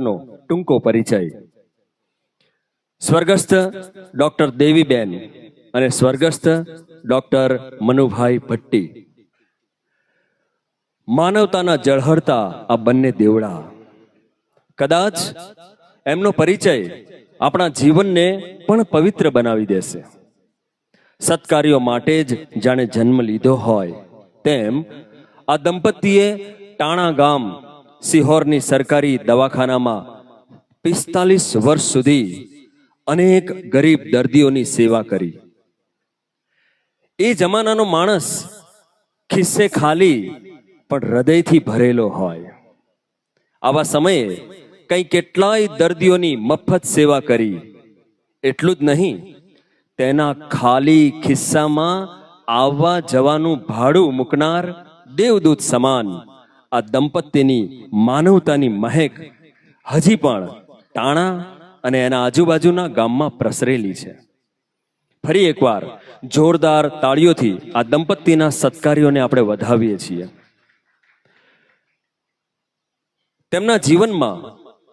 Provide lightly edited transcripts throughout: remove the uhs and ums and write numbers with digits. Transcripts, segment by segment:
નો ટૂંકો પરિચય. સ્વર્ગસ્થ ડોક્ટર દેવીબેન અને સ્વર્ગસ્થ ડોક્ટર મનુભાઈ ભટ્ટી, માનવતાના જળહળતા આ બંને દેવડા. કદાચ એમનો પરિચય આપણા જીવનને પણ પવિત્ર બનાવી દેશે. સત્કાર્યો માટે જ જાણે જન્મ લીધો હોય તેમ આ દંપતીએ ટાણા ગામ સિહોરની સરકારી દવાખાનામાં 45 વર્ષ સુધી અનેક ગરીબ દર્દીઓની સેવા કરી. એ જમાનાનો માણસ ખિસ્સે ખાલી પણ હૃદયથી ભરેલો હોય. આવા સમયે કંઈ કેટલાય દર્દીઓની મફત સેવા કરી. એટલું જ નહીં, તેના ખાલી ખિસ્સામાં આવવા જવાનું ભાડું મૂકનાર દેવદૂત સમાન આ દંપતીની માનવતાની મહેક હજી પણ ટાણા અને એના આજુબાજુના ગામમાં પ્રસરેલી છે. ફરી એકવાર જોરદાર તાળીઓથી આ દંપતીના સત્કાર્યોને આપણે વધાવીએ છીએ. તેમના જીવનમાં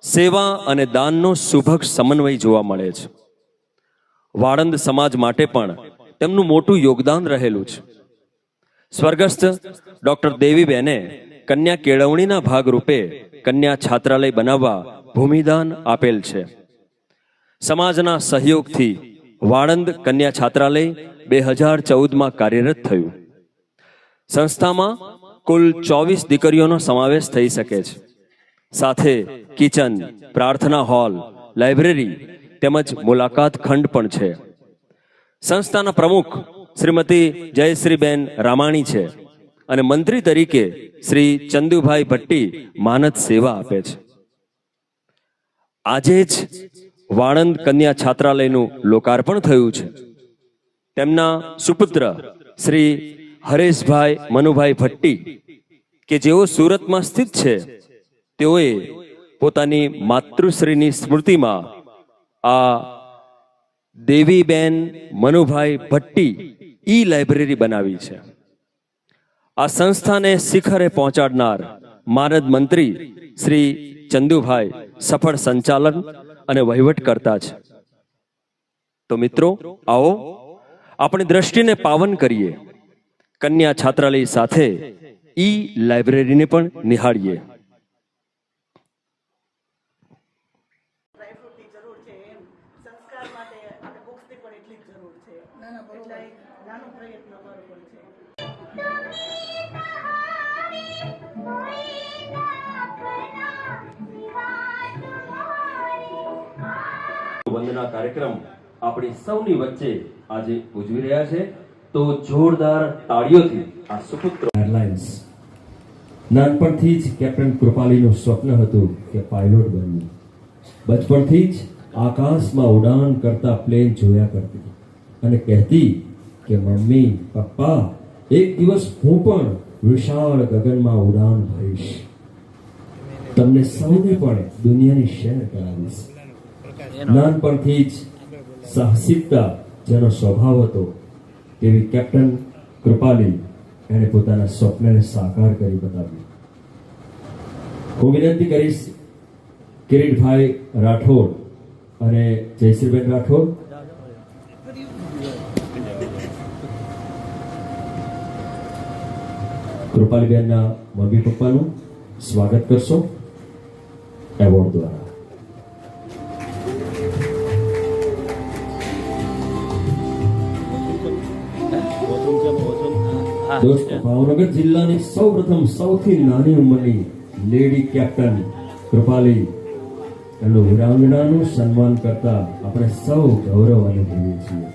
સેવા અને દાનનો સુભગ સમન્વય જોવા મળે છે. વાળંદ સમાજ માટે પણ તેમનું મોટું યોગદાન રહેલું છે. સ્વર્ગસ્થ ડોક્ટર દેવીબેને કન્યા કેળવણીના ભાગરૂપે કન્યા છાત્રાલય બનાવવા ભૂમિદાન આપેલ છે. સમાજના સહયોગથી વાળંદ કન્યા છાત્રાલય 2014માં કાર્યરત થયું. સંસ્થામાં કુલ 24 દીકરીઓનો સમાવેશ થઈ શકે છે. સાથે કિચન, પ્રાર્થના હોલ, લાઇબ્રેરી તેમજ મુલાકાત ખંડ પણ છે. સંસ્થાના પ્રમુખ શ્રીમતી જયશ્રીબેન રામાણી છે અને મંત્રી તરીકે શ્રી ચંદુભાઈ ભટ્ટી માનદ સેવા આપે છે. આજે જ વાળંદ કન્યા છાત્રાલયનું લોકાર્પણ થયું છે. તેમના સુપુત્ર શ્રી હરેશભાઈ મનુભાઈ ભટ્ટી કે જેઓ સુરતમાં સ્થિત છે, તેઓએ પોતાની માતૃશ્રીની સ્મૃતિમાં આ દેવીબેન મનુભાઈ ભટ્ટી લાઇબ્રેરી બનાવી છે. આ સંસ્થાને શિખરે પહોંચાડનાર માનદ મંત્રી શ્રી ચંદુભાઈ સફળ સંચાલન અને વહીવટ કરતા છે. તો મિત્રો, આવો આપણી દ્રષ્ટિને પાવન કરીએ. કન્યા છાત્રાલય સાથે લાઇબ્રેરીને પણ નિહાળીએ. વંદના કાર્યક્રમ આપણી સૌની વચ્ચે આજે ઉજવી રહ્યા છે, તો જોરદાર તાળીઓથી આ સુપુત્ર. એરલાઇન્સ નાનપણથી જ કેપ્ટન કૃપાલીનું સ્વપ્ન હતું કે પાયલોટ બનવું. બચપણથી જ આકાશમાં ઉડાન કરતા પ્લેન જોયા કરતી અને કહેતી કે મમ્મી, પપ્પા, એક દિવસ હું પણ વિશાળ ગગનમાં ઉડાન ભરીશ. તમને સૌને પણ દુનિયાની શેર કરાવીશ. નાનપણથી જ સાહસિકતા જેનો સ્વભાવ હતો તેવી કેપ્ટન કૃપાલી એણે પોતાના સ્વપ્નને સાકાર કરી બતાવ્યું. હું વિનંતી કરીશ કિરીટભાઈ રાઠોડ અને જયશ્રીબેન રાઠોડ કૃપાલીબેનના મમ્મી પપ્પાનું સ્વાગત કરશો એવોર્ડ દ્વારા. દોસ્તો, ભાવનગર જિલ્લાની સૌપ્રથમ સૌથી નાની ઉંમરની લેડી કેપ્ટન કૃપાલી એમનું વીરાંગનાનું સન્માન કરતા આપણે સૌ ગૌરવ અનુભવીએ છીએ.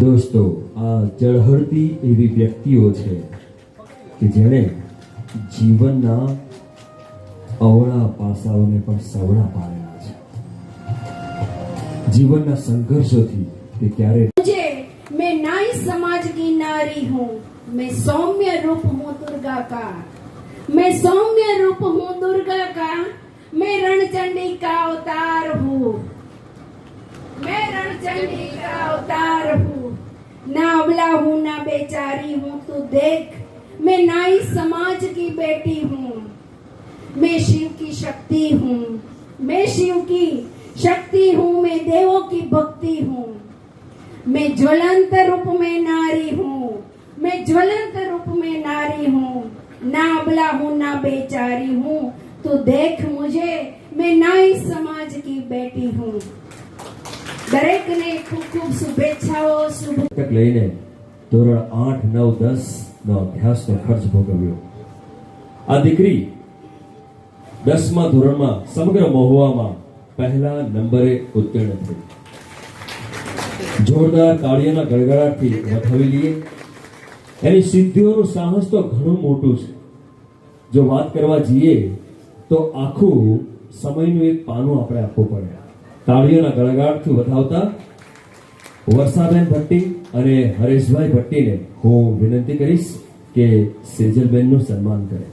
દોસ્તો, આ ઝળહળતી એવી વ્યક્તિઓ છે કે જેણે જીવનના અવળા પાસાઓને પણ સવળા પાડેલા છે. જીવનના સંઘર્ષોથી તે ક્યારે मुझे मैं नाई समाज की नारी हूँ, मैं सौम्य रूप हूँ दुर्गा का, मैं सौम्य रूप हूँ दुर्गा का, मैं रणचंडी का अवतार हूँ, मैं रणचंडी का अवतार हूँ. ना अबला हूँ ना बेचारी हूँ, तू देख मैं नाई समाज की बेटी हूँ. मैं शिव की शक्ति हूँ, मैं शिव की शक्ति हूँ, मैं देवों की भक्ति हूँ. मैं ज्वलंत रूप में नारी हूँ, मैं ज्वलंत रूप में नारी हूँ. ना अबला हूँ ना बेचारी हूँ, तू देख मुझे मैं नाई समाज की बेटी हूँ. दरेक ने खूब खूब शुभेच्छाओ. शुभ તક લઈને ધોરણ 8, 9, 10 નો અભ્યાસનો ખર્ચ ભોગવ્યો. આ દીકરી 10મા ધોરણમાં સમગ્ર મહુવામાં પહેલા નંબરે ઉત્તીર્ણ થઈ. જોરદાર તાળીઓના ગડગડાટથી વધાવી લઈએ. એની સિદ્ધિઓનું સાહસ તો ઘણું મોટું છે. જો વાત કરવા જઈએ તો આખું સમયનું એક પાનું આપણે આપવું પડે. તાળીઓના ગડગડાટથી વધાવતા વર્ષાબેન ભટ્ટી અને હરેશભાઈ ભટ્ટીને હું વિનંતી કરીશ કે સેજલબેનનું સન્માન કરે.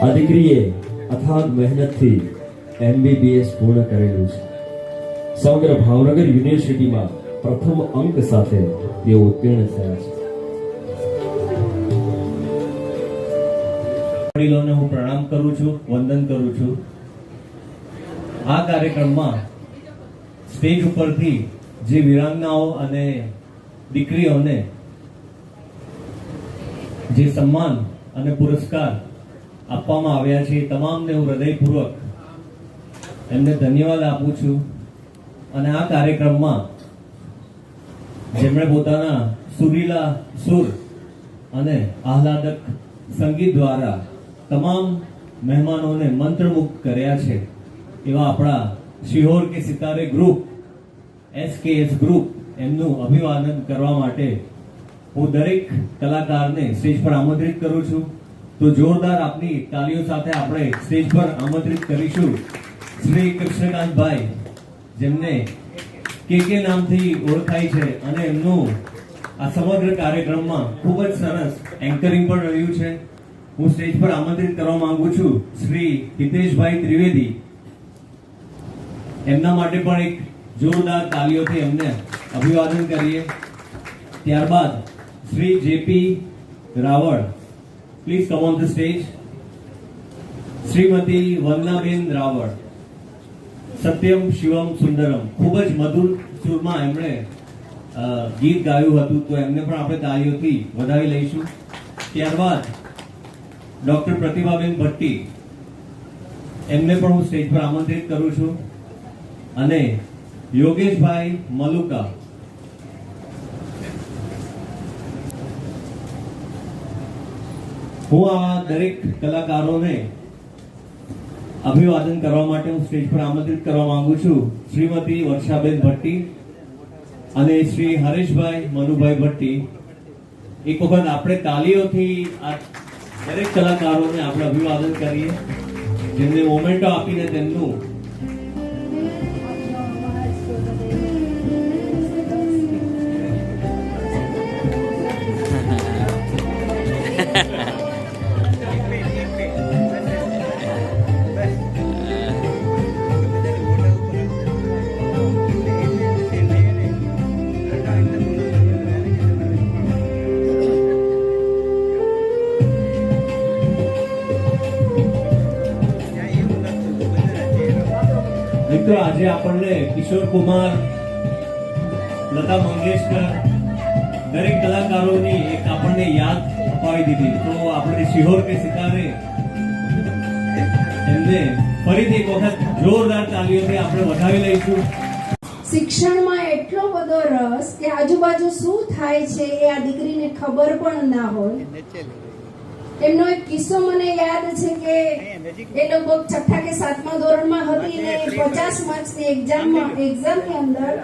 આ દીકરીએ અથાગ મહેનતથી MBBS પૂર્ણ કરેલું છે. સમગ્ર ભાવનગર યુનિવર્સિટીમાં પ્રથમ અંક સાથે તેઓ ઉત્તીર્ણ થયા છે. વડીલોને હું પ્રણામ કરું છું, વંદન કરું છું. આ કાર્યક્રમમાં સ્ટેજ ઉપરથી જે વીરાંગનાઓ અને દીકરીઓને જે સન્માન અને પુરસ્કાર આપવામાં આવ્યા છે એ તમામને હું હૃદયપૂર્વક એમને ધન્યવાદ આપું છું. અને આ કાર્યક્રમમાં જેમણે પોતાના સુરીલા સુર અને આહલાદક સંગીત દ્વારા તમામ મહેમાનોને મંત્રમુગ્ધ કર્યા છે એવા આપણા શિહોર કે સિતારે ગ્રુપ, SKS ગ્રુપ, એમનું અભિવાદન કરવા માટે હું દરેક કલાકારને સ્ટેજ પર આમંત્રિત કરું છું. તો જોરદાર આપની તાલીઓ સાથે આપણે સ્ટેજ પર આમંત્રિત કરીશું શ્રી કૃષ્ણકાંતભાઈ, જેમને કે નામથી ઓળખાય છે અને એમનું આ સમગ્ર કાર્યક્રમમાં ખૂબ જ સરસ એન્કરિંગ પણ રહ્યું છે. હું સ્ટેજ પર આમંત્રિત કરવા માંગુ છું શ્રી હિતેશભાઈ ત્રિવેદી. એમના માટે પણ એક જોરદાર તાલીઓથી એમને અભિવાદન કરીએ. ત્યારબાદ Shri JP Rawal, please come on the stage. Shrimati Vandanaben Rawal, Satyam Shivam Sundaram, ખૂબ જ મધુર સુરમાં એમણે ગીત ગાયું હતું, તો એમને પણ આપણે તાળીઓથી વધાવી લઈશું. ત્યારબાદ ડોક્ટર પ્રતિભાબેન ભટ્ટી, એમને પણ હું સ્ટેજ પર આમંત્રિત કરું છું. અને યોગેશભાઈ મલુકા, હું આ દરેક કલાકારોને અભિવાદન કરવા માટે હું સ્ટેજ પર આમંત્રિત કરવા માંગુ છું. શ્રીમતી વર્ષાબેન ભટ્ટી અને શ્રી હરેશભાઈ મનુભાઈ ભટ્ટી. એક વખત આપણે તાલીઓથી આ દરેક કલાકારોને આપણે અભિવાદન કરીએ, જેમને મોમેન્ટો આપીને તેમનું મિત્રો આજે આપણને કિશોર કુમાર, લતા મંગેશકર, દરેક કલાકારોની એક આપણને યાદ અપાવી દીધી. તો આપણે શિહોર કે સિતારે એમને ફરીથી એક વખત જોરદાર તાલીઓથી આપણે વધાવી લઈશું. શિક્ષણમાં એટલો બધો રસ કે આજુબાજુ શું થાય છે એ આ દીકરીને ખબર પણ ના હોય. એમનો એક કિસ્સો મને યાદ છે કે એ લગભગ છઠ્ઠા કે સાતમા ધોરણમાં હતી ને 50 માર્ક્સની એક્ઝામની અંદર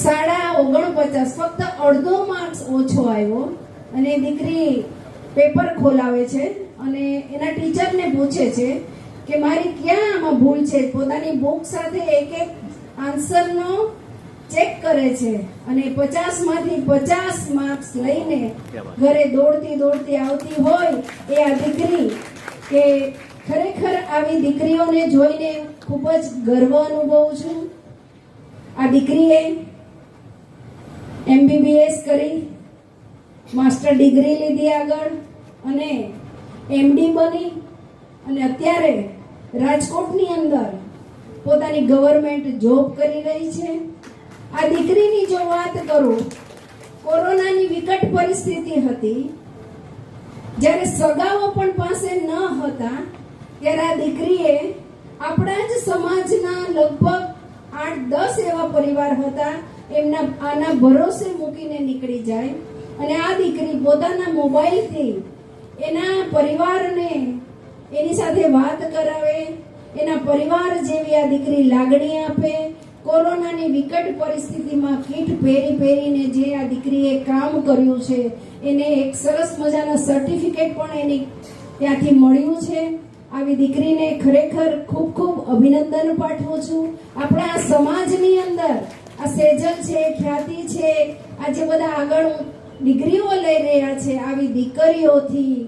49.5 ફક્ત અડધો માર્ક્સ ઓછો આવ્યો અને દીકરી પેપર ખોલાવે છે અને એના ટીચરને પૂછે છે કે મારી ક્યાં આમાં ભૂલ છે. પોતાની બુક સાથે એક એક આન્સરનો ચેક કરે છે અને 50 માંથી 50 માર્ક્સ લઈને ઘરે દોડતી દોડતી આવતી હોય એ આ દીકરી કે ખરેખર આવી દીકરીઓને જોઈને ખૂબ જ ગર્વ અનુભવું છું. આ દીકરીએ MBBS કરી, માસ્ટર ડિગ્રી લીધી આગળ અને MD બની અને અત્યારે રાજકોટની અંદર પોતાની ગવર્મેન્ટ જોબ કરી રહી છે. આ દીકરીની જો વાત કરું, કોરોનાની વિકટ પરિસ્થિતિ હતી, જ્યારે સગાઓ પણ પાસે ન હતા, ત્યારે આ દીકરીએ આપણા જ સમાજના લગભગ 8-10 એવા પરિવાર હતા, એમના આના ભરોસે મૂકીને નીકળી જાય અને આ દીકરી પોતાના મોબાઈલથી એના પરિવારને એની સાથે વાત કરાવે, એના પરિવાર જેવી આ દીકરી લાગણી આપે. કોરોનાની વિકટ પરિસ્થિતિમાં કીટ પહેરીને જે આ દીકરીએ કામ કર્યું છે એને એક સરસ મજાના સર્ટિફિકેટ પણ એની ત્યાંથી મળ્યું છે. આવી દીકરીને ખરેખર ખૂબ ખૂબ અભિનંદન પાઠવું છું. આપણા સમાજની અંદર આ સેજલ છે, ખ્યાતિ છે, આ જે બધા આગળ ડિગ્રીઓ લઈ રહ્યા છે, આવી દીકરીઓથી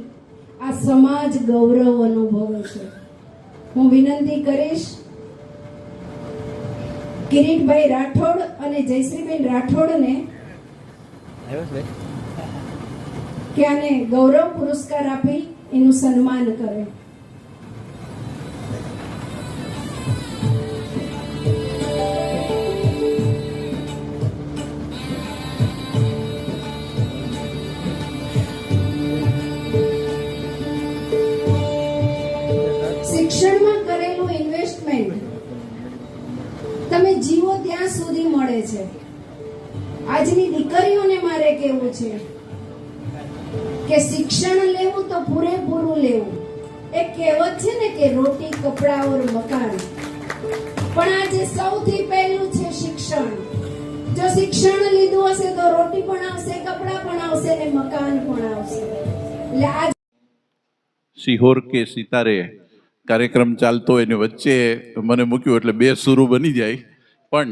આ સમાજ ગૌરવ અનુભવે છે. હું વિનંતી કરીશ કિરીટભાઈ રાઠોડ અને જયશ્રીબેન રાઠોડને કે આને ગૌરવ પુરસ્કાર આપી એનું સન્માન કરે. શિક્ષણમાં કરેલું ઇન્વેસ્ટમેન્ટ તમે જીવો ત્યાં સુધી મળે છે. આજની દીકરીઓને મારે કહેવું છે કે શિક્ષણ લેવું તો પૂરેપૂરું લેવું. એક કહેવત છે ને કે રોટી કપડા ઓર મકાન, પણ આજે સૌથી પહેલું છે શિક્ષણ. જો શિક્ષણ લીધું હશે તો રોટી પણ આવશે, કપડા પણ આવશે ને મકાન પણ આવશે. એટલે આ સિહોર કે સિતારે કાર્યક્રમ ચાલતો એની વચ્ચે મને મૂક્યું એટલે બે સુરું બની જાય. પણ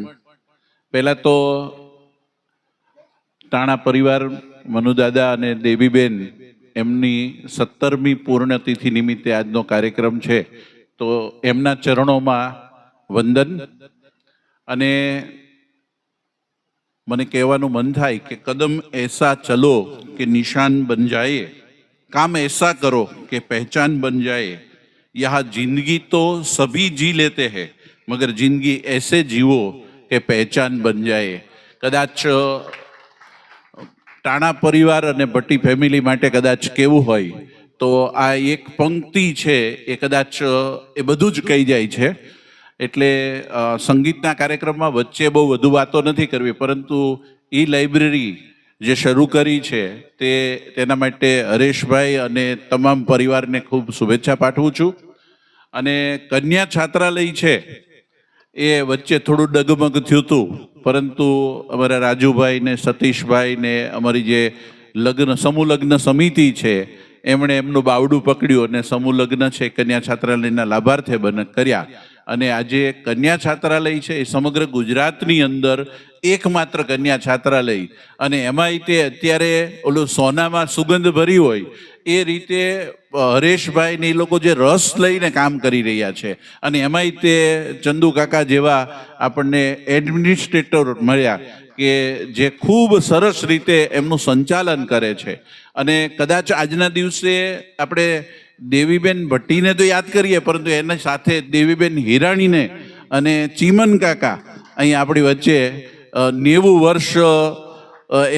પહેલા તો ટાણા પરિવાર, મનુદાદા અને દેવીબેન એમની 17મી પૂર્ણતિથિ નિમિત્તે આજનો કાર્યક્રમ છે, તો એમના ચરણોમાં વંદન. અને મને કહેવાનું મન થાય કે કદમ એસા ચલો કે નિશાન બન જાયે, काम ऐसा करो कि पहचान बन जाए. यहाँ जिंदगी तो सभी जी लेते हैं, मगर जिंदगी ऐसे जीवो कि पहचान बन जाए. कदाच टाणा परिवार અને ભટ્ટી ફેમિલી માટે કદાચ કેવું હોય તો આ એક પંક્તિ છે એ કદાચ એ બધું જ કહી જાય છે. એટલે સંગીતના કાર્યક્રમમાં વચ્ચે બહુ વધુ વાતો નથી કરવી, પરંતુ એ લાઇબ્રેરી જે શરૂ કરી છે તેના માટે હરેશભાઈ અને તમામ પરિવારને ખૂબ શુભેચ્છા પાઠવું છું. અને કન્યા છાત્રાલય છે એ વચ્ચે થોડું ડગમગ થયું હતું, પરંતુ અમારા રાજુભાઈ ને સતીશભાઈ ને અમારી જે સમૂહ લગ્ન સમિતિ છે એમણે એમનું બાવડું પકડ્યું અને સમૂહ લગ્ન છે કન્યા છાત્રાલયના લાભાર્થે કર્યા. અને આજે કન્યા છાત્રાલય છે એ સમગ્ર ગુજરાતની અંદર એકમાત્ર કન્યા છાત્રાલય, અને એમાંય તે અત્યારે ઓલું સોનામાં સુગંધ ભરી હોય એ રીતે હરેશભાઈ ને એ લોકો જે રસ લઈને કામ કરી રહ્યા છે. અને એમાંય તે ચંદુ કાકા જેવા આપણને એડમિનિસ્ટ્રેટર મળ્યા કે જે ખૂબ સરસ રીતે એમનું સંચાલન કરે છે. અને કદાચ આજના દિવસે આપણે દેવીબેન ભટ્ટીને તો યાદ કરીએ, પરંતુ એના સાથે દેવીબેન હિરાણીને અને ચીમન કાકા અહીં આપણી વચ્ચે 90 વર્ષ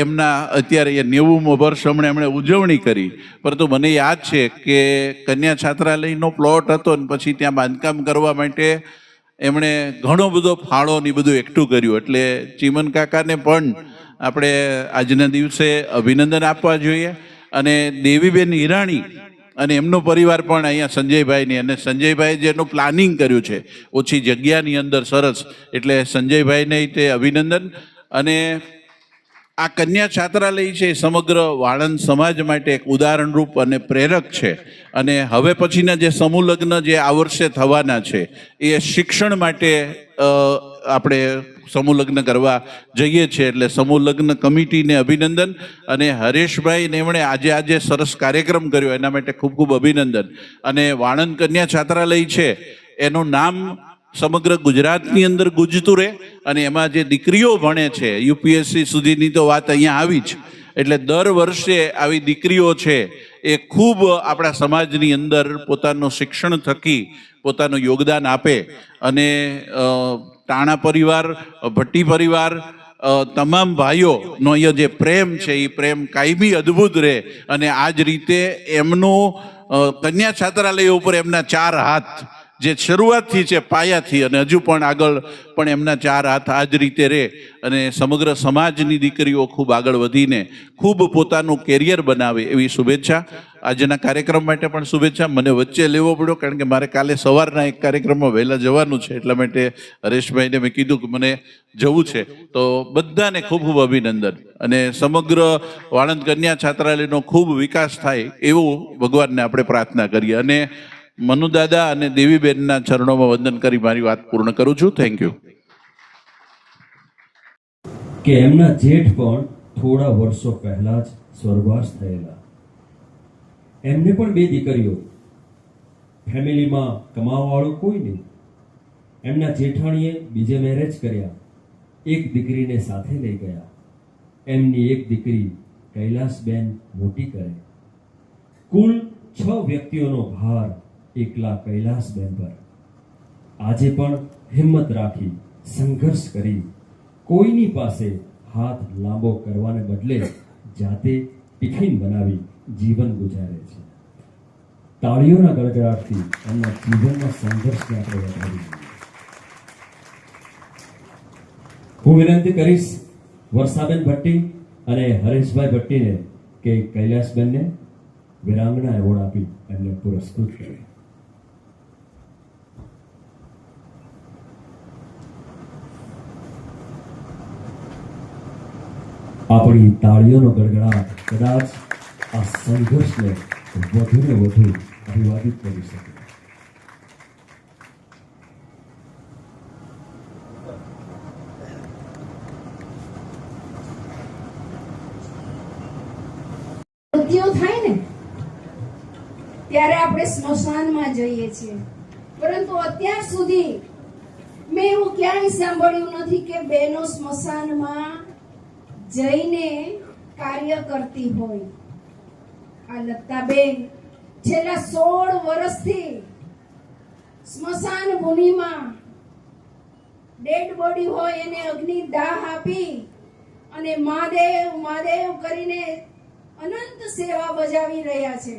એમના અત્યારે 90મો વર્ષ હમણાં એમણે ઉજવણી કરી. પરંતુ મને યાદ છે કે કન્યા છાત્રાલયનો પ્લોટ હતો ને પછી ત્યાં બાંધકામ કરવા માટે એમણે ઘણો બધો ફાળો ને બધું એકઠું કર્યું. એટલે ચીમન કાકાને પણ આપણે આજના દિવસે અભિનંદન આપવા જોઈએ. અને દેવીબેન હિરાણી અને એમનો પરિવાર પણ અહીંયા સંજયભાઈની, અને સંજયભાઈ જેનું પ્લાનિંગ કર્યું છે ઓછી જગ્યાની અંદર સરસ, એટલે સંજયભાઈને તે અભિનંદન. અને આ કન્યા છાત્રાલય છે એ સમગ્ર વાળંદ સમાજ માટે એક ઉદાહરણરૂપ અને પ્રેરક છે. અને હવે પછીના જે સમૂહ લગ્ન જે આ વર્ષે થવાના છે એ શિક્ષણ માટે આપણે સમૂહ લગ્ન કરવા જઈએ છીએ. એટલે સમૂહ લગ્ન કમિટીને અભિનંદન. અને હરેશભાઈને એમણે આજે સરસ કાર્યક્રમ કર્યો એના માટે ખૂબ ખૂબ અભિનંદન. અને વાળંદ કન્યા છાત્રાલય છે એનું નામ સમગ્ર ગુજરાતની અંદર ગુંજતું રહે. અને એમાં જે દીકરીઓ ભણે છે યુપીએસસી સુધીની તો વાત અહીંયા આવી જ, એટલે દર વર્ષે આવી દીકરીઓ છે એ ખૂબ આપણા સમાજની અંદર પોતાનું શિક્ષણ થકી પોતાનું યોગદાન આપે. અને ટાણા પરિવાર, ભટ્ટી પરિવાર, તમામ ભાઈઓનો અહીંયા જે પ્રેમ છે એ પ્રેમ કાયમી અદ્ભુત રહે. અને આ જ રીતે એમનું કન્યા છાત્રાલય ઉપર એમના 4 હાથ જે શરૂઆતથી છે પાયાથી, અને હજુ પણ આગળ પણ એમના 4 હાથ આ જ રીતે રહે. અને સમગ્ર સમાજની દીકરીઓ ખૂબ આગળ વધીને ખૂબ પોતાનું કેરિયર બનાવે એવી શુભેચ્છા. આજના કાર્યક્રમ માટે પણ શુભેચ્છા. મને વચ્ચે લેવો પડ્યો કારણ કે મારે કાલે સવારના એક કાર્યક્રમમાં વહેલા જવાનું છે, એટલા માટે હરેશભાઈને મેં કીધું કે મને જવું છે. તો બધાને ખૂબ ખૂબ અભિનંદન. અને સમગ્ર વાળંદ કન્યા છાત્રાલયનો ખૂબ વિકાસ થાય એવું ભગવાનને આપણે પ્રાર્થના કરીએ. અને મનુદાદા અને દેવીબેનના ચરણોમાં વંદન કરી મારી વાત પૂર્ણ કરું છું. Thank you. કે એમના જેઠ પણ થોડા વર્ષો પહેલા જ સ્વર્ગવાસ થયેલા. એમને પણ 2 દીકરીઓ. ફેમિલીમાં કમાવાવાળું કોઈ નહીં. એમના જેઠાણીએ બીજે મેરેજ કર્યા, એક દીકરીને સાથે લઈ ગયા. એમની એક દીકરી કૈલાસબેન મોટી કરે. કુલ 6 વ્યક્તિઓનો ભાર એકલા કૈલાસબેન પર. આજે પણ હિંમત રાખી સંઘર્ષ કરી કોઈની પાસે હાથ લાંબો કરવાને બદલે જાતે ટિફિન બનાવી જીવન ગુજારે છે. તાળીઓના ગડગડાટથી એમના જીવનના સંઘર્ષને આપણે વધારી. હું વિનંતી કરીશ વર્ષાબેન ભટ્ટી અને હરેશભાઈ ભટ્ટીને કે કૈલાસબેનને વિરાંગના એવોર્ડ આપી એમને પુરસ્કૃત કરે. આપણી તાળીઓનો ગડગડાટ કદાચ આ સંઘર્ષને વધુને વધુ અભિવાદિત કરી શકે. મૃત્યુ થાય ને ત્યારે આપણે સ્મશાનમાં જઈએ છીએ, પરંતુ અત્યાર સુધી મેં એવું ક્યાંય સાંભળ્યું નથી કે બહેનો સ્મશાનમાં જઈને કાર્ય કરતી હોય. આ લતાબેન છેલ્લા 16 વર્ષથી સ્મશાન ભૂમિમાં ડેડ બોડી હોય એને અગ્નિ દાહ આપી અને મહાદેવ મહાદેવ કરીને અનંત સેવા બજાવી રહ્યા છે.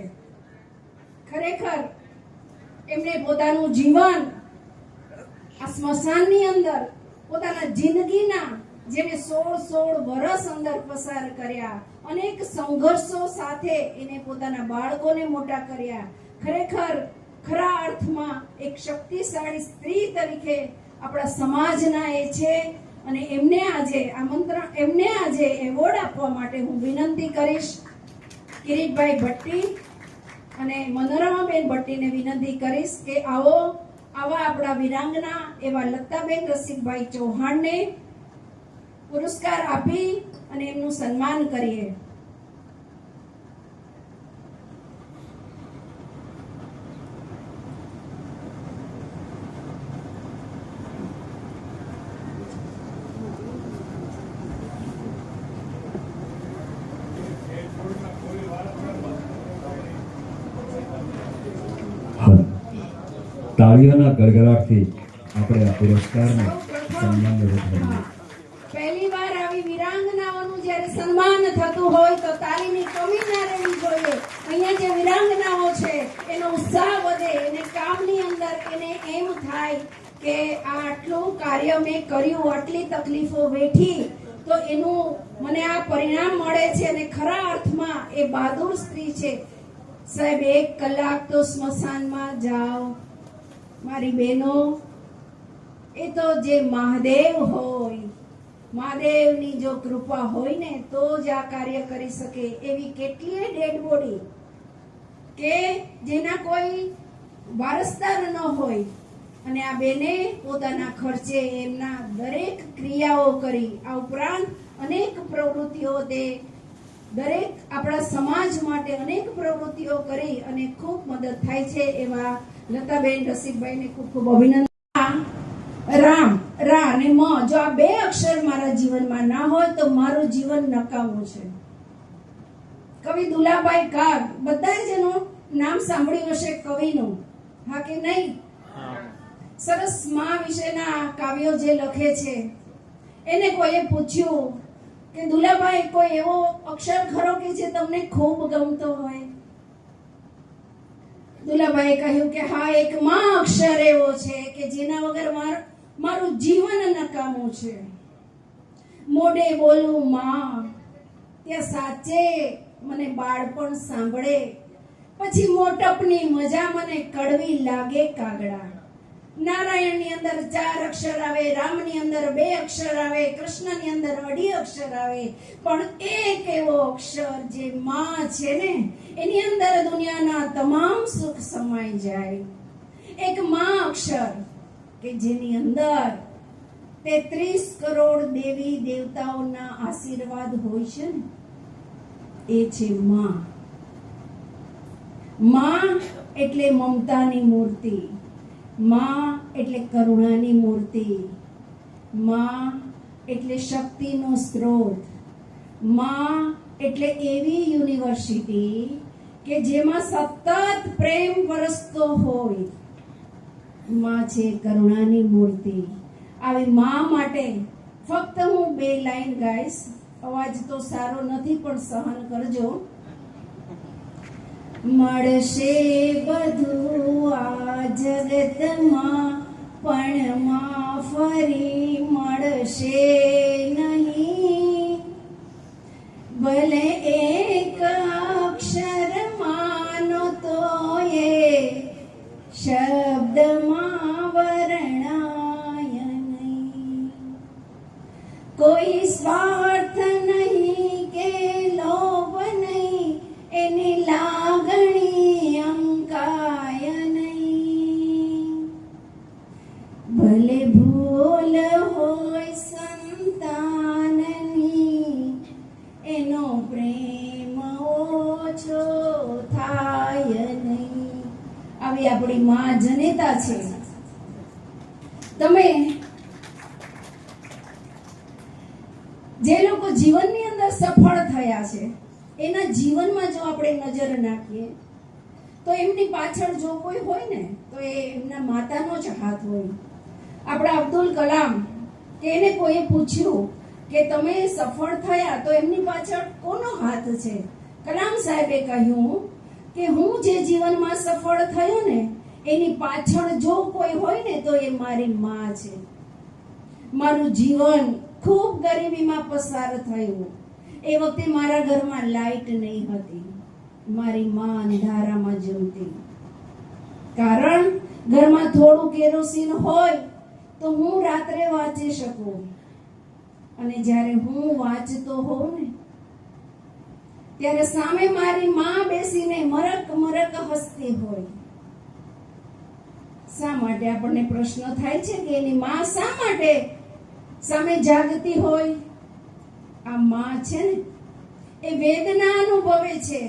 ખરેખર એમને પોતાનું જીવન આ સ્મશાનની અંદર પોતાના જિંદગીના જેને 16 વર્ષ અંદર પસાર કર્યા, અનેક સંઘર્ષો સાથે એને પોતાના બાળકોને મોટા કર્યા. ખરેખર ખરા અર્થમાં એક શક્તિશાળી સ્ત્રી તરીકે આપણા સમાજના એ છે. અને એમને આજે એવોર્ડ આપવા માટે હું વિનંતી કરીશ કિરીટભાઈ ભટ્ટી અને મનોરમાબેન ભટ્ટીને વિનંતી કરીશ કે આવા આપણા વિરાંગના એવા લતાબેન રસિકભાઈ ચૌહાણને પુરસ્કાર આપી અને એમનું સન્માન કરીએ. તાળીઓના ગડગડાટથી આપણે આ પુરસ્કારને સન્માન વધારીએ. પહેલી વાર આવી વિરાંગનાઓનું જ્યારે સન્માન થતું હોય તો તાળીની કમી ના રહેવી જોઈએ. અહીંયા જે વિરાંગનાઓ છે એનો ઉત્સાહ વધે, એને કામની અંદર એને એમ થાય કે આ આટલું કાર્ય મેં કર્યું, આટલી તકલીફો વેઠી, તો એનું મને આ પરિણામ મળે છે અને ખરા અર્થમાં એ બહાદુર સ્ત્રી છે. સાહેબ 1 કલાક તો સ્મશાનમાં જાઓ મારી બહેનો, એ તો જે મહાદેવ હોય, મહાદેવની જો કૃપા હોય ને તો જ આ કાર્ય કરી શકે. એવી કેટલીય ડેડ બોડી કે જેના કોઈ વારસદાર ન હોય, અને આ બેને પોતાના ખર્ચે એમના દરેક ક્રિયાઓ કરી. આ ઉપરાંત અનેક પ્રવૃત્તિઓ તે દરેક આપણા સમાજ માટે અનેક પ્રવૃત્તિઓ કરી અને ખૂબ મદદ થાય છે. એવા લતાબેન રસિકભાઈને ખૂબ ખૂબ અભિનંદન. રામ, રા અને મ, જો આ 2 અક્ષર મારા જીવનમાં ના હોય તો મારું જીવન નકામું છે. કવિ દુલાભાઈ કાગ, બધા જ એનું નામ સાંભળ્યું હશે કવિનું, હા કે નહીં? સરસ મા વિશેના કાવ્યો જે લખે છે, એને કોઈએ પૂછ્યું કે દુલાભાઈ કોઈ એવો અક્ષર ખરો કે જે તમને ખૂબ ગમતો હોય? દુલાભાઈએ કહ્યું કે હા, એક માં અક્ષર એવો છે કે જેના વગર મારું જીવન નકામું છે. મોઢે બોલું માં, ત્યાં સાચે મને બાળપણ સાંભળે, પછી મોટપની મજા મને કડવી લાગે કાગડા. નારાયણની અંદર 4 અક્ષર આવે, રામની અંદર 2 અક્ષર આવે, કૃષ્ણની અંદર 2.5 અક્ષર આવે, પણ એક એવો અક્ષર જે માં છે ને, એની અંદર દુનિયાના તમામ સુખ સમાઈ જાય. એક માં અક્ષર કે જેની અંદર 33 કરોડ દેવી દેવતાઓના આશીર્વાદ હોય છે ને, એ છે માં. માં એટલે મમતાની મૂર્તિ, માં એટલે કરુણાની મૂર્તિ, માં એટલે શક્તિનો સ્ત્રોત, માં એટલે એવી યુનિવર્સિટી કે જેમાં સતત પ્રેમ વરસતો હોય. માં છે કરુણાની મૂર્તિ. આવી માં માટે ફક્ત હું 2 લાઈન ગાઈશ. અવાજ તો સારો નથી પણ સહન કરજો. મળશે બધું આ જગતમાં, પણ માં ફરી મળશે નહીં. ભલે એક અક્ષર માનો તો એ શબ્દમાં વર્ણાય નહીં. કોઈ સ્વાર્થ નહીં કે લોભ નહીં, એની લાગણી અંકાય નહીં. ભલે ભૂલ હોય સંતાનની, એનો પ્રેમ ઓછો થાય નહીં. આવી આપણી માં જનેતા છે. તમે જે લોકો જીવનની અંદર સફળ થયા છે, એના જીવનમાં જો આપણે નજર નાખીએ તો એમની પાછળ જો કોઈ હોય ને તો એ એમના માતાનો જ હાથ હોય. આપણા અબ્દુલ કલામ, કે એને કોઈએ પૂછ્યું કે તમે સફળ થયા તો એમની પાછળ કોનો હાથ છે? કલામ સાહેબે કહ્યું કે હું જે જીવનમાં સફળ થયો ને એની પાછળ જો કોઈ હોય ને તો એ મારી માં છે. મારું જીવન ખૂબ ગરીબીમાં પસાર થયું. એ વખતે મારા ઘરમાં લાઈટ નહીં હતી. મારી માં અંધારામાં જીવતી. કારણ ઘરમાં થોડું કેરોસીન હોય તો હું રાત્રે વાંચી શકું, અને જ્યારે હું વાંચતો હોઉં ને ત્યારે સામે મારી માં બેસીને મરક મરક હસતી હોય. શા માટે? આપણને પ્રશ્ન થાય છે કે એની માં શા માટે સામે જાગતી હોય? આ માં છે ને એ વેદના અનુભવે છે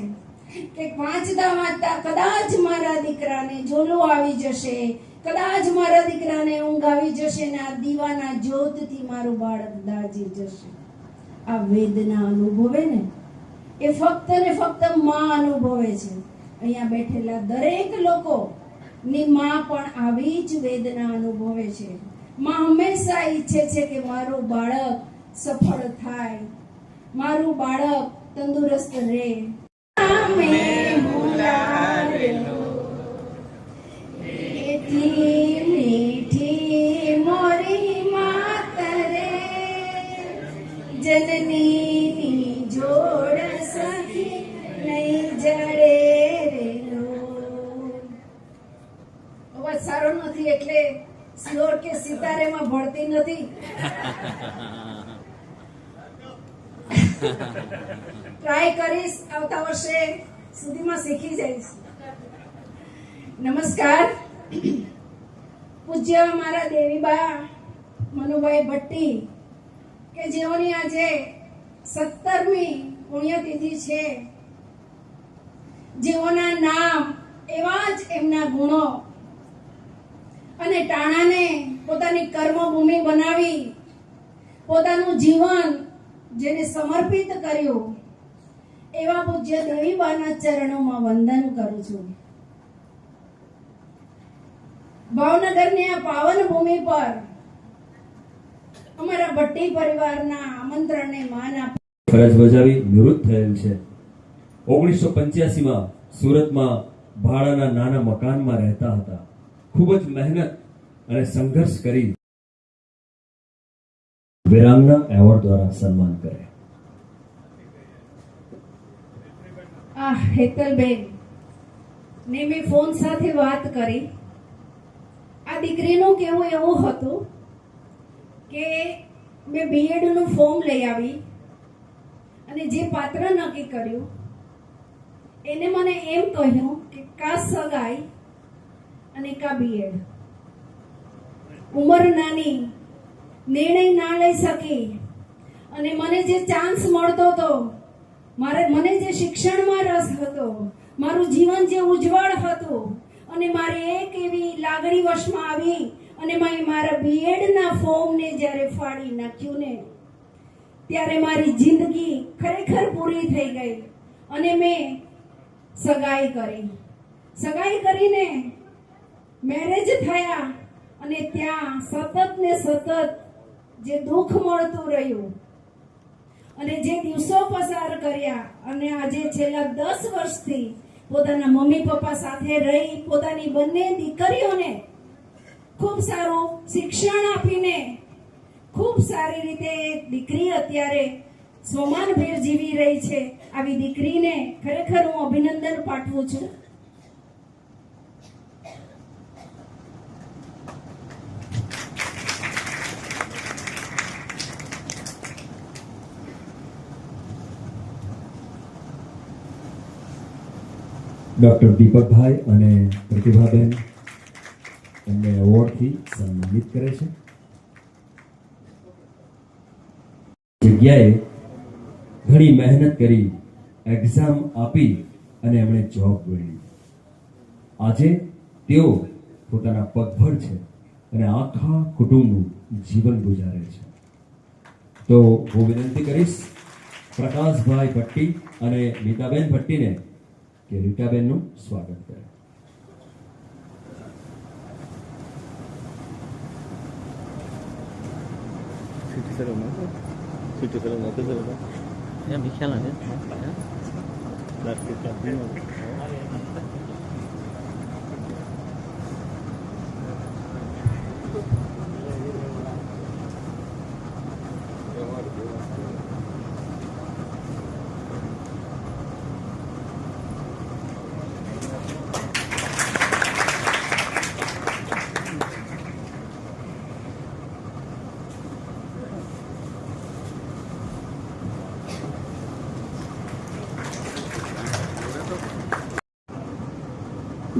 કે વાંચતા વાંચતા કદાચ મારા દીકરાને ઝોલું આવી જશે, કદાચ મારા દીકરાને ઊંઘ આવી જશે ને આ દીવાના જ્યોતથી મારું બાળક દાઝી જશે. આ વેદના અનુભવે ને એ ફક્ત ને ફક્ત માં અનુભવે છે. અહીંયા બેઠેલા દરેક લોકો ની માં પણ આવી જ વેદના અનુભવે છે. માં હંમેશા ઈચ્છે છે કે મારું બાળક સફળ થાય, મારું બાળક તંદુરસ્ત રહે. મીઠી જનની જોડ સખી નહીં જડે રે લોલ. અવાજ સારો નથી એટલે સ્યોર કે સિતારેમાં ભળતી નથી. ટ્રાય કરીશ, આવતા વર્ષે સુધીમાં શીખી જઈશ. નમસ્કાર. પૂજ્ય મારા દેવીબા મનુભાઈ ભટ્ટી કે જેઓની આજે 17મી પુણ્યતિથિ છે, જેઓના નામ એવા જ એમના ગુણો અને ટાણાને પોતાની કર્મભૂમિ બનાવી પોતાનું જીવન જેને સમર્પિત કર્યું એવા પૂજ્ય દેવીબાના ચરણોમાં વંદન કરું છું. ભાવનગરની આ પાવન ભૂમિ પર અમારા ભટ્ટી પરિવારના આમંત્રણને માન આપી ફરજ બજાવી નિવૃત્ત થયેલ છે. 1985માં સુરતમાં ભાડાના નાના મકાનમાં રહેતા હતા. ખૂબ જ મહેનત અને સંઘર્ષ કરી વીરાંગના એવોર્ડ દ્વારા સન્માન કરે. આ હેતલબેન ને મેં ફોન સાથે વાત કરી. આ દીકરીનું કેવું એવું હતું કે મેં બીએડ નું ફોર્મ લઈ આવી અને જે પાત્ર નક્કી કર્યું એને મને એમ કહ્યું કે કા સગાઈ અને કા બીએડ. ઉંમર નાની, નિર્ણય ના લઈ શકી અને મને જે ચાન્સ મળતો હતો, મને જે શિક્ષણમાં રસ હતો, મારું જીવન જે ઉજ્જવળ હતું અને મારી એક એવી લાગણી વશમાં આવી અને મેં મારા બીએડના ફોર્મને જ્યારે ફાડી નાખ્યું ને ત્યારે મારી જિંદગી ખરેખર પૂરી થઈ ગઈ અને મેં સગાઈ કરી. સગાઈ કરીને મેરેજ થયા અને ત્યાં સતત ને સતત જે દુઃખ મળતું રહ્યું અને જે દિવસો પસાર કર્યા અને આજે છેલ્લા 10 વર્ષથી પોતાના મમ્મી પપ્પા સાથે રહી પોતાની બંને દીકરીઓને ખૂબ સારું શિક્ષણ આપીને ખૂબ સારી રીતે દીકરી અત્યારે સોમાનભેર જીવી રહી છે. આવી દીકરીને ખરેખર હું અભિનંદન પાઠવું છું. ડોક્ટર દીપકભાઈ અને પ્રતિભાબેન એમને એવોર્ડથી સન્માનિત કરે છે. જગ્યાએ ઘણી મહેનત કરી, એક્ઝામ આપી અને એમણે જોબ મેળવી. આજે તેઓ પોતાના પગભર છે અને આખા કુટુંબનું જીવન ગુજારે છે. તો હું વિનંતી કરીશ પ્રકાશભાઈ ભટ્ટી અને નીતાબેન ભટ્ટીને કે રીટાબેનનું સ્વાગત કરે.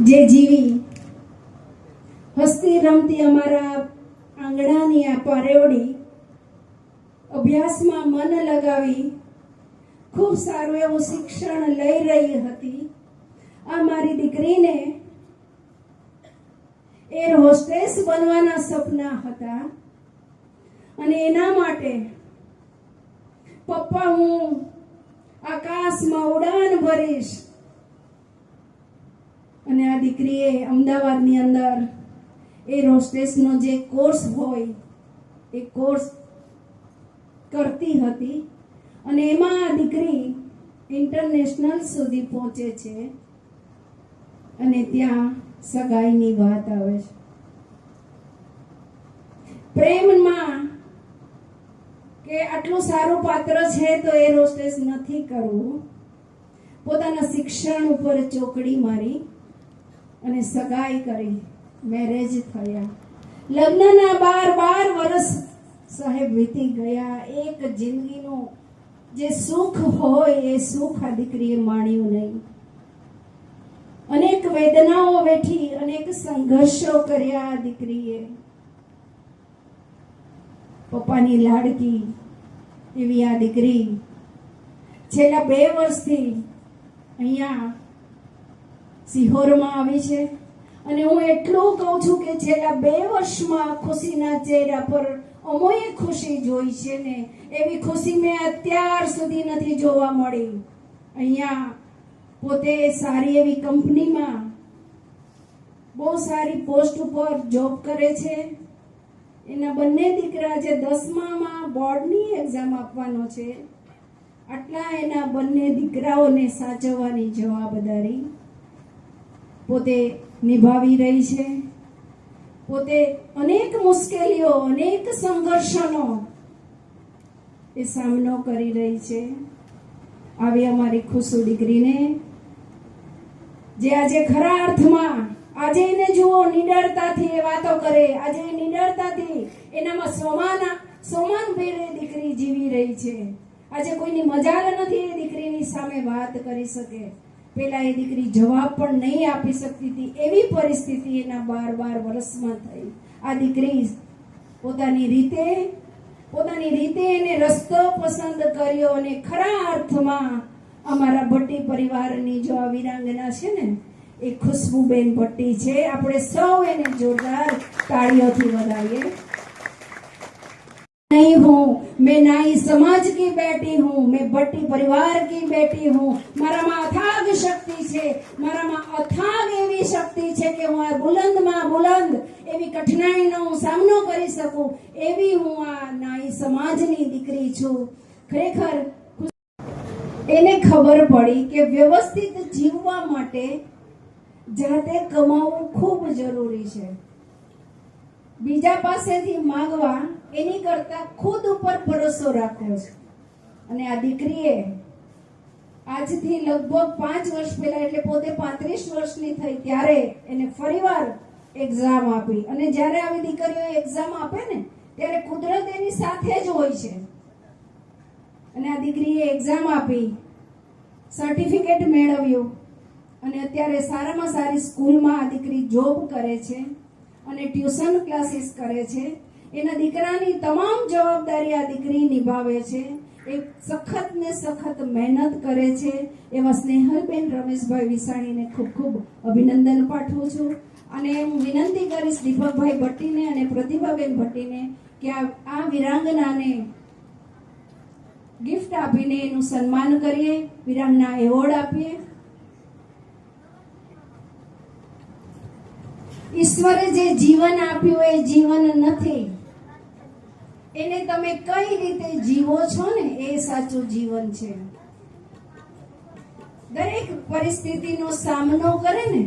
જે જીવી હસતી રમતી અમારા આંગણાની આ પારેવડી અભ્યાસમાં મન લગાવી ખૂબ સારું એવું શિક્ષણ લઈ રહી હતી. આ મારી દીકરીને એર હોસ્ટેસ બનવાના સપના હતા અને એના માટે પપ્પા હું આકાશમાં ઉડાન ભરીશ અને આ દીકરીએ અમદાવાદની અંદર એર હોસ્ટેસનો જે કોર્સ હોય એ કોર્સ કરતી હતી અને એમાં આ દીકરી ઇન્ટરનેશનલ સુધી પહોંચે છે અને ત્યાં સગાઈની વાત આવે છે. પ્રેમમાં કે આટલું સારું પાત્ર છે તો એર હોસ્ટેસ નથી કરવું. પોતાના શિક્ષણ ઉપર ચોકડી મારી અને સગાઈ કરી, મેરેજ થયા. લગ્નના 12 વર્ષ સાહેબ વીતી ગયા. એક જિંદગીનું જે સુખ હોય એ સુખ આ દીકરીએ માણ્યું નહીં. અનેક વેદનાઓ વેઠી, અનેક સંઘર્ષો કર્યા આ દીકરીએ. પપ્પાની લાડકી એવી આ દીકરી છેલ્લા 2 વર્ષથી અહીંયા સિહોરમાં આવી છે. અને હું એટલું કહું છું કે છેલ્લા 2 વર્ષમાં ખુશીના ચહેરા પર અમોએ ખુશી જોઈ છે ને એવી ખુશી મેં અત્યાર સુધી નથી જોવા મળી. અહીંયા પોતે સારી એવી કંપનીમાં બહુ સારી પોસ્ટ ઉપર જોબ કરે છે. એના બંને દીકરા જે 10મામાં બોર્ડની એક્ઝામ આપવાનો છે, આટલા એના બંને દીકરાઓને સાચવવાની જવાબદારી પોતે નિભાવી રહી છે. પોતે અનેક મુશ્કેલીઓ, અનેક સંઘર્ષોનો એ સામનો કરી રહી છે. આવી અમારી ખુશુ દીકરીને જે આજે ખરા અર્થમાં આજે એને જુઓ, નિડરતાથી એ વાતો કરે. આજે નિડરતાથી એનામાં સોમાન ભેરે દીકરી જીવી રહી છે. આજે કોઈની મજાલ નથી એ દીકરીની સામે વાત કરી શકે. પેલા એ દીકરી જવાબ પણ નહીં આપી શકતી હતી. એવી પરિસ્થિતિ એના 12 વર્ષમાં થઈ. આ દીકરી પોતાની રીતે એને રસ્તો પસંદ કર્યો અને ખરા અર્થમાં અમારા ભટ્ટી પરિવારની જો આ વીરાંગના છે ને એ ખુશ્બુબેન ભટ્ટી છે. આપણે સૌ એને જોરદાર તાળીઓથી વધાવીએ. नहीं हूँ, मैं नाई समाज की बेटी हूँ, मैं भट्टी परिवार की बेटी हूँ. મારામાં અથાગ શક્તિ છે, મારામાં અથાગ એવી શક્તિ છે કે હું આ બુલંદમાં બુલંદ એવી કઠિનાઈનો હું સામનો કરી શકું. એવી હું આ નાઈ સમાજની દીકરી છું. ખરેખર એને ખબર પડી કે વ્યવસ્થિત જીવવા માટે જાતે કમાવું ખૂબ જરૂરી છે. બીજા પાસેથી માંગવા એની કરતા ખુદ ઉપર ભરોસો રાખવો છે. અને આ દીકરીએ આજથી લગભગ 5 વર્ષ પહેલા, એટલે પોતે 35 વર્ષની થઈ ત્યારે એને ફરીવાર એક્ઝામ આપી. અને જ્યારે આવી દીકરીઓ એક્ઝામ આપે ને ત્યારે કુદરત એની સાથે જ હોય છે. અને આ દીકરીએ એક્ઝામ આપી, સર્ટિફિકેટ મેળવ્યું અને અત્યારે સારામાં સારી સ્કૂલમાં આ દીકરી જોબ કરે છે અને ટ્યુશન ક્લાસીસ કરે છે. એના દીકરાની તમામ જવાબદારી આ દીકરી નિભાવે છે. એ સખત ને સખત મહેનત કરે છે. એવા સ્નેહલબેન રમેશભાઈ વિસાણીને ખૂબ ખૂબ અભિનંદન પાઠવું છું. અને હું વિનંતી કરીશ દીપકભાઈ ભટ્ટીને અને પ્રતિભાબેન ભટ્ટીને કે આ વિરાંગનાને ગિફ્ટ આપીને એનું સન્માન કરીએ, વિરાંગના એવોર્ડ આપીએ. ઈશ્વરે જે જીવન આપ્યું એ જીવન નથી, એને તમે કઈ રીતે જીવો છો ને એ સાચું જીવન છે. દરેક પરિસ્થિતિનો સામનો કરે ને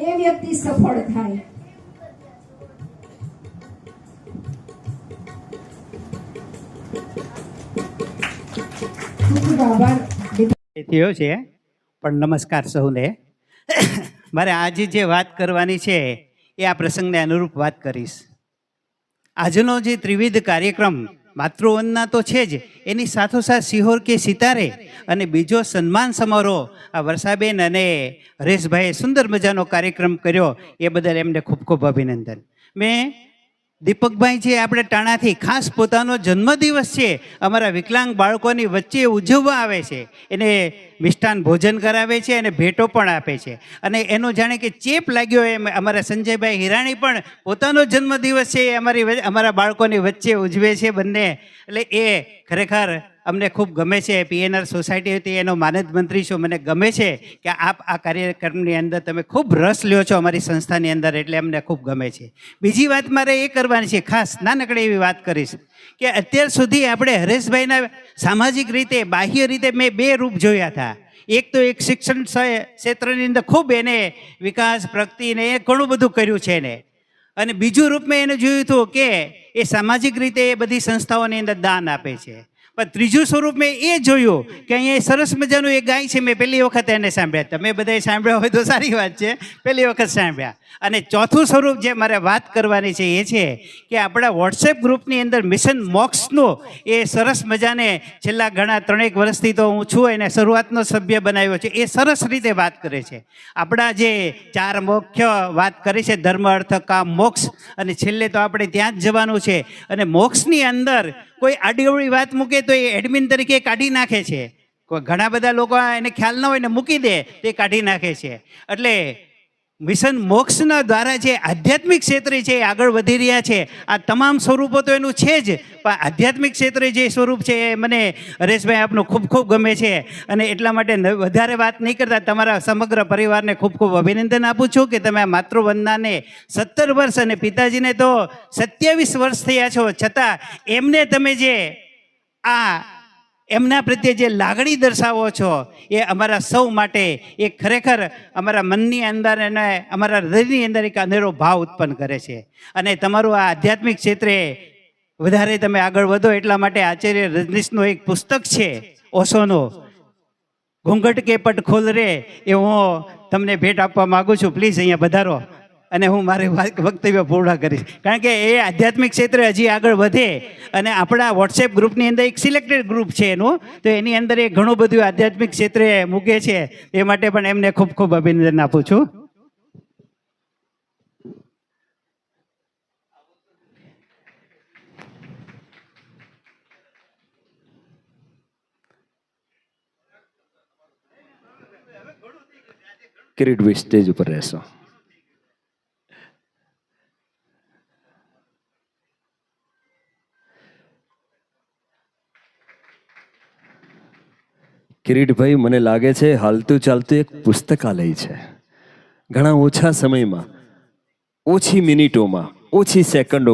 એ વ્યક્તિ સફળ થાય. ખૂબ આભાર. થયો છે પણ નમસ્કાર સૌને. મારે આજે જે વાત કરવાની છે એ આ પ્રસંગને અનુરૂપ વાત કરીશ. આજનો જે ત્રિવિધ કાર્યક્રમ માતૃવંદના તો છે જ, એની સાથોસાથ સિહોર કે સિતારે અને બીજો સન્માન સમારોહ આ વર્ષાબેન અને હરેશભાઈએ સુંદર મજાનો કાર્યક્રમ કર્યો, એ બદલ એમને ખૂબ ખૂબ અભિનંદન. મેં દીપકભાઈ છે આપણે ટાણાથી ખાસ પોતાનો જન્મદિવસ છે અમારા વિકલાંગ બાળકોની વચ્ચે ઉજવવા આવે છે. એને મિષ્ટાન ભોજન કરાવે છે અને ભેટો પણ આપે છે. અને એનો જાણે કે ચેપ લાગ્યો એમ અમારા સંજયભાઈ હિરાણી પણ પોતાનો જન્મદિવસ છે એ અમારા બાળકોની વચ્ચે ઉજવે છે બંને. એટલે એ ખરેખર અમને ખૂબ ગમે છે. પીએનઆર સોસાયટી હતી એનો માનદ મંત્રી છું. મને ગમે છે કે આપ આ કાર્યક્રમની અંદર તમે ખૂબ રસ લ્યો છો અમારી સંસ્થાની અંદર, એટલે અમને ખૂબ ગમે છે. બીજી વાત મારે એ કરવાની છે, ખાસ નાનકડી એવી વાત કરીશ કે અત્યાર સુધી આપણે હરેશભાઈના સામાજિક રીતે બાહ્ય રીતે મેં 2 રૂપ જોયા હતા. એક તો એક શિક્ષણ ક્ષેત્રની અંદર ખૂબ એને વિકાસ પ્રગતિ ને એ ઘણું બધું કર્યું છે એને. અને બીજું રૂપ મેં એને જોયું હતું કે એ સામાજિક રીતે એ બધી સંસ્થાઓની અંદર દાન આપે છે. પણ ત્રીજું સ્વરૂપ મેં એ જોયું કે અહીંયા સરસ મજાનું એક ગાય છે. મેં પહેલી વખત એને સાંભળ્યા, તમે બધાએ સાંભળ્યા હોય તો સારી વાત છે, પહેલી વખત સાંભળ્યા. અને ચોથું સ્વરૂપ જે મારે વાત કરવાની છે એ છે કે આપણા વોટ્સએપ ગ્રુપની અંદર મિશન મોક્ષનું એ સરસ મજાને છેલ્લા ઘણા 3 વર્ષથી તો હું છું એને શરૂઆતનો સભ્ય બનાવ્યો છે. એ સરસ રીતે વાત કરે છે. આપણા જે 4 મુખ્ય વાત કરી છે, ધર્મ, અર્થ, કામ, મોક્ષ, અને છેલ્લે તો આપણે ત્યાં જ જવાનું છે. અને મોક્ષની અંદર કોઈ આડીઅવળી વાત મૂકે તો એ એડમિન તરીકે કાઢી નાખે છે. ઘણા બધા લોકો એને ખ્યાલ ન હોય ને મૂકી દે તે કાઢી નાખે છે. એટલે મિશન મોક્ષના દ્વારા જે આધ્યાત્મિક ક્ષેત્રે છે એ આગળ વધી રહ્યા છે. આ તમામ સ્વરૂપો તો એનું છે જ, પણ આધ્યાત્મિક ક્ષેત્રે જે સ્વરૂપ છે એ મને હરેશભાઈ આપનું ખૂબ ખૂબ ગમે છે. અને એટલા માટે વધારે વાત નહીં કરતા તમારા સમગ્ર પરિવારને ખૂબ ખૂબ અભિનંદન આપું છું કે તમે આ માતૃવંદનાને 17 વર્ષ અને પિતાજીને તો 27 વર્ષ થયા છો, છતાં એમને તમે જે આ એમના પ્રત્યે જે લાગણી દર્શાવો છો એ અમારા સૌ માટે એ ખરેખર અમારા મનની અંદર અને અમારા હૃદયની અંદર એક અનેરો ભાવ ઉત્પન્ન કરે છે. અને તમારું આ આધ્યાત્મિક ક્ષેત્રે વધારે તમે આગળ વધો એટલા માટે આચાર્ય રજનીશનું એક પુસ્તક છે ઓશોનું, ઘૂંઘટ કે પટ ખોલ રે, એ હું તમને ભેટ આપવા માગું છું. પ્લીઝ અહીંયા પધારો અને હું મારી વક્તવ્ય પૂર્ણ કરીશ. કારણ કે એ આધ્યાત્મિક ક્ષેત્રે હજી આગળ વધે અને આપણા વોટ્સએપ ગ્રુપની અંદર એક સિલેક્ટેડ ગ્રુપ છે એનું, તો એની અંદર એ ઘણું બધું આધ્યાત્મિક ક્ષેત્રે મૂકે છે. એ માટે પણ એમને ખૂબ ખૂબ અભિનંદન આપું છું. કિરીટભાઈ સ્ટેજ ઉપર રહેશો. કિરીટભાઈ, મને લાગે છે હાલતું ચાલતું એક પુસ્તકાલય છે. ઘણા ઓછા સમયમાં, ઓછી મિનિટોમાં, ઓછી સેકન્ડો